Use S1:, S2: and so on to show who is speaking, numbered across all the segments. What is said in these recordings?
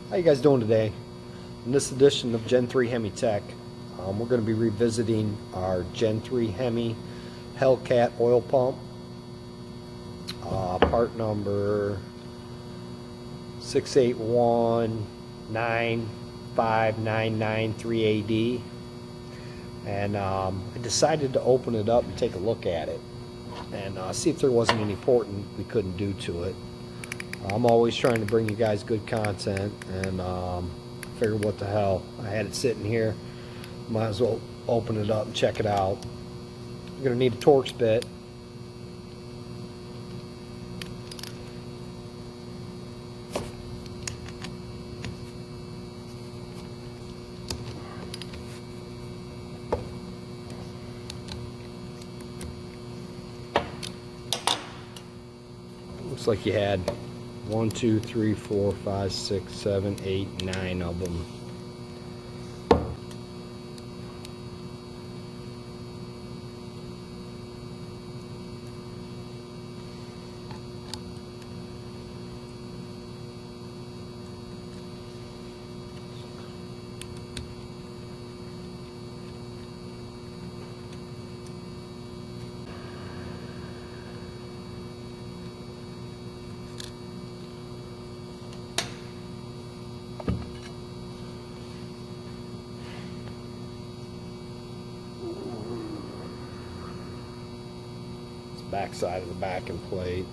S1: How you guys doing today? In this edition of Gen 3 Hemi Tech, we're going to be revisiting our Gen 3 Hemi Hellcat oil pump. Part number 681959993AD. And I decided to open it up and take a look at it and see if there wasn't any porting we couldn't do to it. I'm always trying to bring you guys good content, and figured what the hell, I had it sitting here, might as well open it up and check it out. You're going to need a Torx bit. Looks like you had 1, 2, 3, 4, 5, 6, 7, 8, 9 of them. Back side of the backing plate.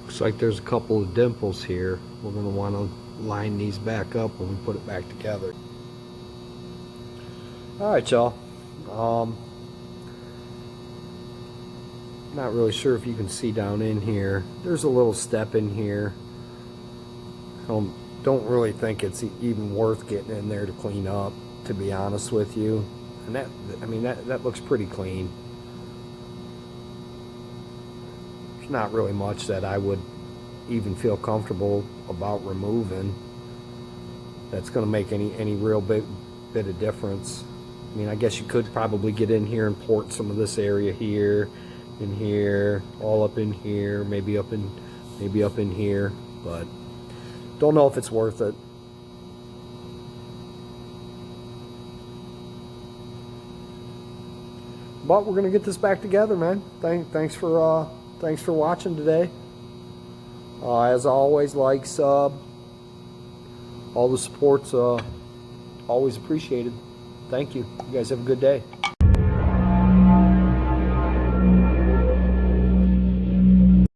S1: Looks like there's a couple of dimples here. We're going to want to line these back up when we put it back together. Alright, y'all. Not really sure if you can see down in here. There's a little step in here. I don't really think it's even worth getting in there to clean up, to be honest with you. And that, I mean, that looks pretty clean. There's not really much that I would even feel comfortable about removing that's going to make any real bit of difference. I mean, I guess you could probably get in here and port some of this area here, in here, all up in here, maybe up in here, but don't know if it's worth it. But we're gonna get this back together, man. Thanks for watching today. As always, like, sub, all the support's always appreciated. Thank you. You guys have a good day.